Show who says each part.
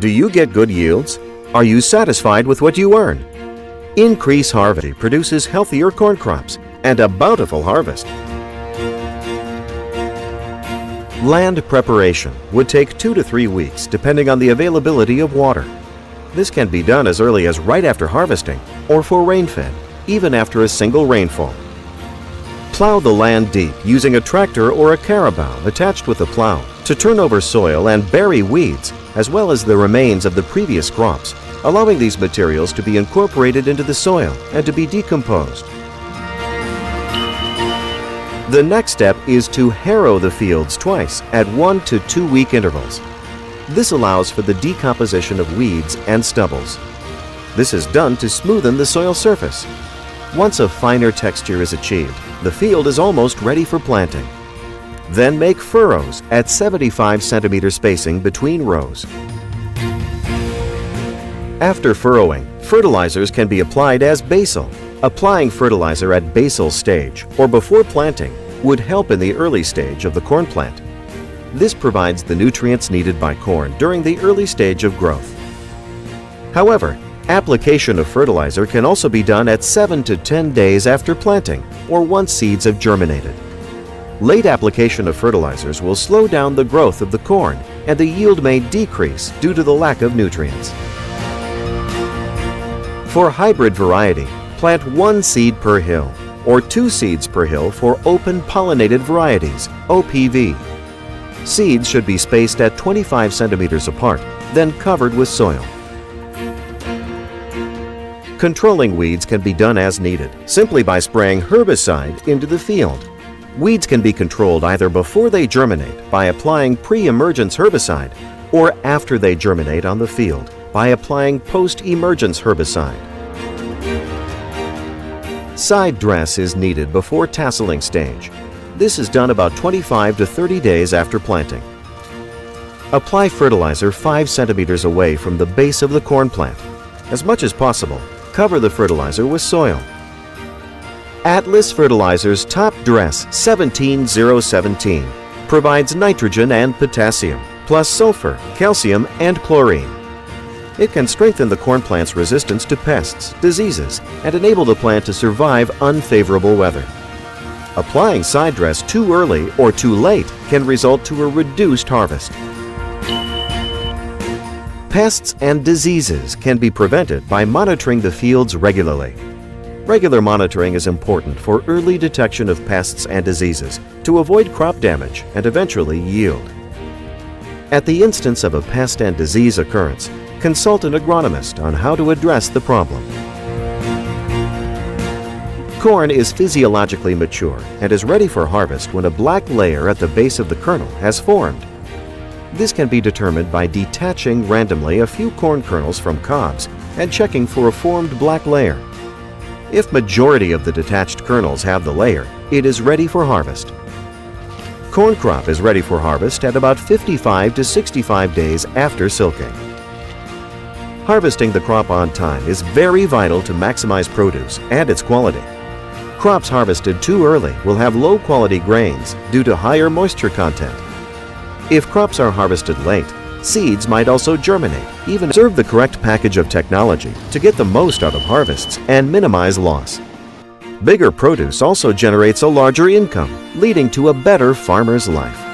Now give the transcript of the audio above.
Speaker 1: Do you get good yields? Are you satisfied with what you earn? Increase harvesting produces healthier corn crops and a bountiful harvest. Land preparation would take 2 to 3 weeks depending on the availability of water. This can be done as early as right after harvesting or for rain-fed, even after a single rainfall. Plow the land deep using a tractor or a carabao attached with a plow to turn over soil and bury weeds as well as the remains of the previous crops, allowing these materials to be incorporated into the soil and to be decomposed. The next step is to harrow the fields twice at 1 to 2 week intervals. This allows for the decomposition of weeds and stubbles. This is done to smoothen the soil surface. Once a finer texture is achieved, the field is almost ready for planting. Then make furrows at 75 centimeter spacing between rows. After furrowing, fertilizers can be applied as basal. Applying fertilizer at basal stage or before planting would help in the early stage of the corn plant. This provides the nutrients needed by corn during the early stage of growth. However, application of fertilizer can also be done at 7 to 10 days after planting or once seeds have germinated. Late application of fertilizers will slow down the growth of the corn and the yield may decrease due to the lack of nutrients. For hybrid variety, plant 1 seed per hill or 2 seeds per hill for open pollinated varieties, OPV. Seeds should be spaced at 25 centimeters apart, then covered with soil. Controlling weeds can be done as needed, simply by spraying herbicide into the field. Weeds can be controlled either before they germinate by applying pre-emergence herbicide or after they germinate on the field by applying post-emergence herbicide. Side dress is needed before tasseling stage. This is done about 25 to 30 days after planting. Apply fertilizer 5 centimeters away from the base of the corn plant. As much as possible, cover the fertilizer with soil. Atlas Fertilizer's Top Dress 17017 provides nitrogen and potassium, plus sulfur, calcium, and chlorine. It can strengthen the corn plant's resistance to pests, diseases, and enable the plant to survive unfavorable weather. Applying side dress too early or too late can result to a reduced harvest. Pests and diseases can be prevented by monitoring the fields regularly. Regular monitoring is important for early detection of pests and diseases to avoid crop damage and eventually yield. At the instance of a pest and disease occurrence, consult an agronomist on how to address the problem. Corn is physiologically mature and is ready for harvest when a black layer at the base of the kernel has formed. This can be determined by detaching randomly a few corn kernels from cobs and checking for a formed black layer. If majority of the detached kernels have the layer, it is ready for harvest. Corn crop is ready for harvest at about 55 to 65 days after silking. Harvesting the crop on time is very vital to maximize produce and its quality. Crops harvested too early will have low quality grains due to higher moisture content. If crops are harvested late, seeds might also germinate. Even observe the correct package of technology to get the most out of harvests and minimize loss. Bigger produce also generates a larger income, leading to a better farmer's life.